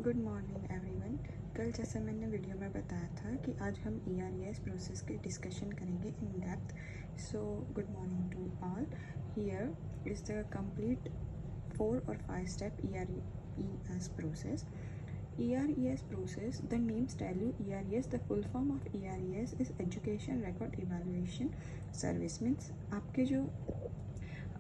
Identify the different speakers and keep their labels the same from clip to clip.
Speaker 1: Good morning everyone. कल जैसे मैंने वीडियो में बताया था कि आज हम ERES प्रोसेस की डिस्कशन करेंगे in depth. So good morning to all. Here is the complete 4 or 5 step ERES process. ERES process, the names tell you ERES, the full form of ERES is Education Record Evaluation Service। Means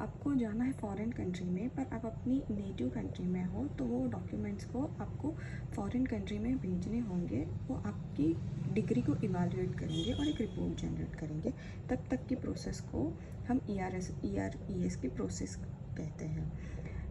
Speaker 1: आपको जाना है foreign country में, पर आप अपनी native country में हो तो वो डॉक्यूमेंट्स को आपको फॉरेन कंट्री में भेजने होंगे। वो आपकी डिग्री को इवालुएट करेंगे और एक रिपोर्ट जनरेट करेंगे। तब तक की प्रोसेस को हम ERES की प्रोसेस कहते हैं।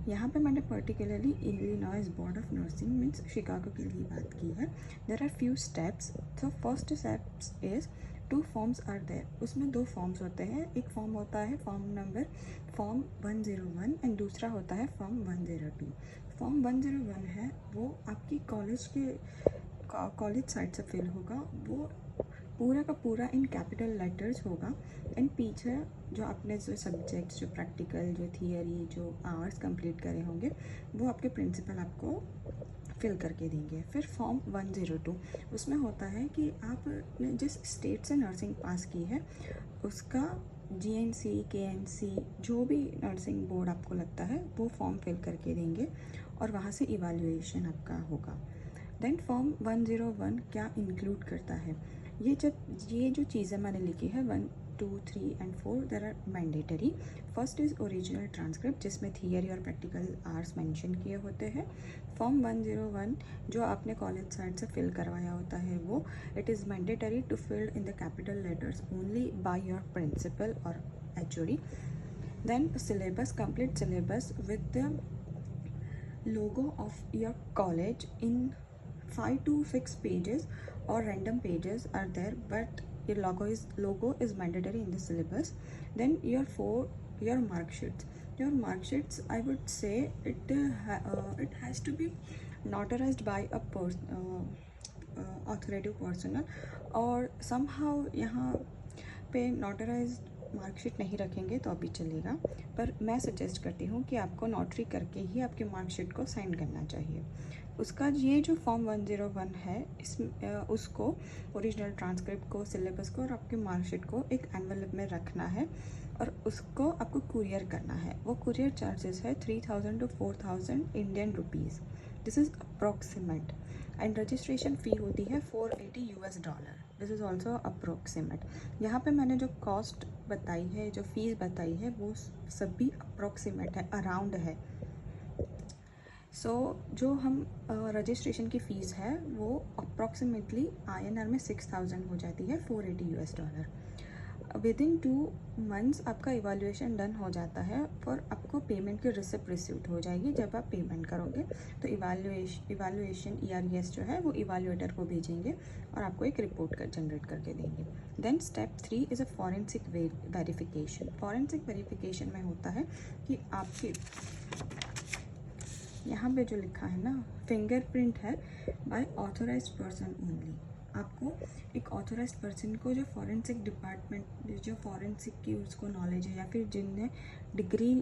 Speaker 1: यहाँ पे मैंने particularly Illinois board of nursing means Chicago के लिए बात की है। There are few steps. So first steps is 2 forms are there. उसमें 2 फॉर्म्स होते हैं। एक फॉर्म होता है फॉर्म 101 एंड दूसरा होता है फॉर्म 102। फॉर्म 101 है वो आपकी कॉलेज साइड से फिल होगा। वो पूरा का पूरा इन कैपिटल लेटर्स होगा एंड पीछे जो आपने जो सब्जेक्ट्स, जो प्रैक्टिकल, जो थियरी, जो आवर्स कंप्लीट करे होंगे वो आपके प्रिंसिपल आपको फिल करके देंगे। फिर फॉर्म 102 उसमें होता है कि आपने जिस स्टेट से नर्सिंग पास की है उसका GNC, KNC जो भी नर्सिंग बोर्ड आपको लगता है वो फॉर्म फिल करके देंगे और वहाँ से इवैल्यूएशन आपका होगा। देन फॉर्म 101 क्या इंक्लूड करता है? ये जो चीज़ें मैंने लिखी है 1, 2, 3 and 4 there are mandatory. First is original transcript जिसमें थियरी और प्रैक्टिकल आवर्स मेंशन किए होते हैं। फॉर्म 101 जो आपने कॉलेज साइड से फिल करवाया होता है वो it is mandatory to fill in the capital letters only by your principal और HOD। Then syllabus, complete syllabus with the logo of your college in 5 to 6 pages or random pages are there, but your logo is mandatory in the syllabus. Then your mark sheets, I would say it has to be notarized by a authoritative personnel और somehow यहाँ पे notarised marksheet नहीं रखेंगे तो अभी चलेगा, पर मैं सजेस्ट करती हूँ कि आपको नोटरी करके ही आपकी मार्कशीट को साइन करना चाहिए। उसका ये जो फॉर्म 101 है उसको ओरिजिनल ट्रांसक्रिप्ट को, सिलेबस को और आपकी मार्कशीट को एक एनवेलप में रखना है और उसको आपको कुरियर करना है। वो कुरियर चार्जेस है 3000 to 4000 Indian rupees. This is approximate and registration फ़ी होती है $480। This is also approximate. यहाँ पे मैंने जो कॉस्ट बताई है, जो फ़ीस बताई है वो सभी अप्रोक्सीमेट है, अराउंड है। जो हम रजिस्ट्रेशन की फ़ीस है वो अप्रॉक्सीमेटली INR में 6000 हो जाती है, $480। विदिन 2 months आपका इवैल्यूएशन डन हो जाता है और आपको पेमेंट की रिसिप्ट हो जाएगी। जब आप पेमेंट करोगे तो इवैल्यूएशन ERES जो है वो इवैल्यूएटर को भेजेंगे और आपको एक रिपोर्ट जनरेट करके देंगे। Then step 3 is a forensic verification. Forensic verification में होता है कि आपके यहाँ पे जो लिखा है ना फिंगरप्रिंट है बाय ऑथोराइज्ड पर्सन ओनली। आपको एक ऑथोराइज्ड पर्सन को जो फॉरेंसिक डिपार्टमेंट, जो फॉरेंसिक की उसको नॉलेज है या फिर जिनने डिग्री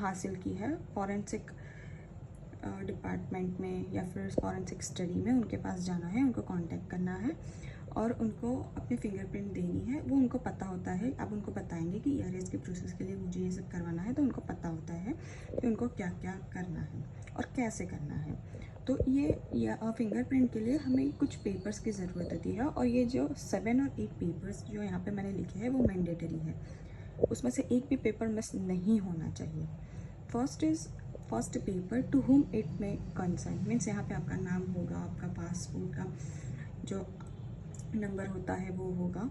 Speaker 1: हासिल की है फॉरेंसिक डिपार्टमेंट में या फिर फॉरेंसिक स्टडी में, उनके पास जाना है, उनको कांटेक्ट करना है और उनको अपनी फिंगरप्रिंट देनी है। वो उनको पता होता है, आप उनको बताएंगे कि ERES के प्रोसेस के लिए मुझे ये सब करवाना है तो उनको पता होता है कि उनको क्या क्या करना है और कैसे करना है। तो ये फिंगरप्रिंट के लिए हमें कुछ पेपर्स की ज़रूरत होती है और ये जो 7 और 8 पेपर्स जो यहाँ पे मैंने लिखे हैं वो मैंडेटरी है। उसमें से एक भी पेपर मिस नहीं होना चाहिए। First paper to whom it में कंसर्न मीन्स यहाँ पे आपका नाम होगा, आपका पासपोर्ट का जो नंबर होता है वो होगा।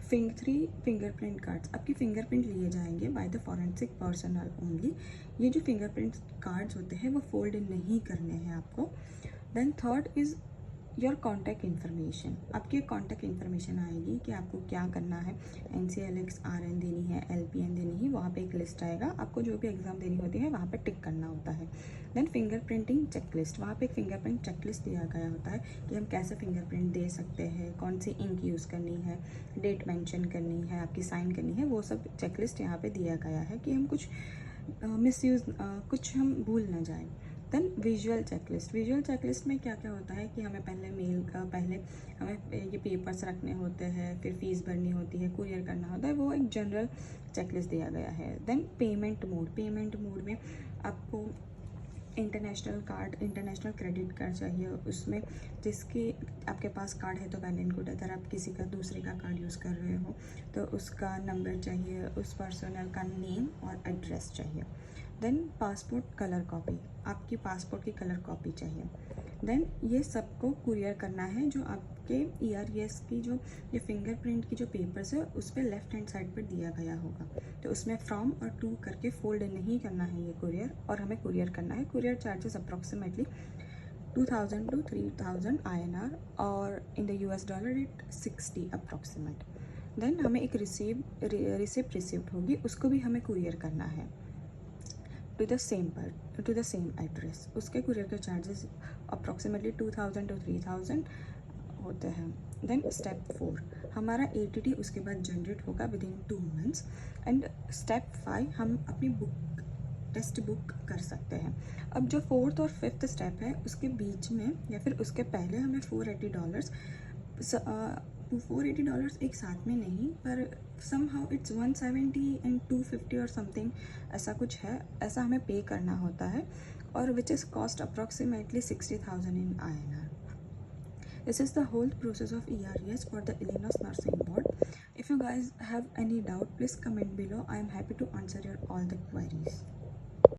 Speaker 1: 3 फिंगरप्रिंट कार्ड्स, आपकी फिंगरप्रिंट लिए जाएंगे by the forensic personal only. ये जो फिंगरप्रिंट कार्ड्स होते हैं वो फोल्ड नहीं करने हैं आपको। Then third is your contact information. आपकी कॉन्टैक्ट इन्फॉर्मेशन आएगी कि आपको क्या करना है। NCLX RN देनी है, LPN देनी है, वहाँ पे एक लिस्ट आएगा। आपको जो भी एग्ज़ाम देनी होती है वहाँ पे टिक करना होता है। देन फिंगरप्रिंटिंग चेकलिस्ट, वहाँ पे एक फिंगरप्रिंट चेकलिस्ट दिया गया होता है कि हम कैसे फिंगरप्रिंट दे सकते हैं, कौन सी इंक यूज़ करनी है, डेट मेंशन करनी है, आपकी साइन करनी है, वो सब चेकलिस्ट यहाँ पे दिया गया है कि हम कुछ कुछ हम भूल ना जाएं। देन विजुअल चेकलिस्ट में क्या क्या होता है कि हमें पहले मेल का पहले हमें ये पेपर्स रखने होते हैं, फिर फीस भरनी होती है, कुरियर करना होता है, वो एक जनरल चेकलिस्ट दिया गया है। देन पेमेंट मोड में आपको इंटरनेशनल क्रेडिट कार्ड चाहिए, उसमें जिसके आपके पास कार्ड है तो वेल एंड गुड, अगर आप किसी का दूसरे का कार्ड यूज़ कर रहे हो तो उसका नंबर चाहिए, उस पर्सनल का नेम और एड्रेस चाहिए। देन पासपोर्ट कलर कॉपी, आपकी पासपोर्ट की कलर कॉपी चाहिए। देन ये सबको कुरियर करना है, जो आपके ERES की जो ये फिंगरप्रिंट की जो पेपर्स है उस पर लेफ्ट हैंड साइड पर दिया गया होगा, तो उसमें फ्रॉम और टू करके फोल्ड नहीं करना है ये कुरियर, और हमें कुरियर करना है। Courier charges approximately 2000 to 3000 INR और in the US dollar it 60 approximate. Then हमें एक रिसिप्ट होगी, उसको भी हमें कुरियर करना है टू द सेम एड्रेस। उसके कुरियर के चार्जेस अप्रॉक्सीमेटली 2000 to 3000 होते हैं। देन स्टेप 4 हमारा ATT उसके बाद जनरेट होगा with in 2 months। And step 5 हम अपनी टेस्ट बुक कर सकते हैं। अब जो 4th और 5th स्टेप है उसके बीच में या फिर उसके पहले हमें $480 एक साथ में नहीं, पर somehow it's 170 and 250 और समथिंग ऐसा कुछ है, ऐसा हमें पे करना होता है, और which is cost approximately 60,000 in INR। This is the whole process of ERES for the Illinois Nursing Board. If you guys have any doubt, please comment below. I am happy to answer your all the queries.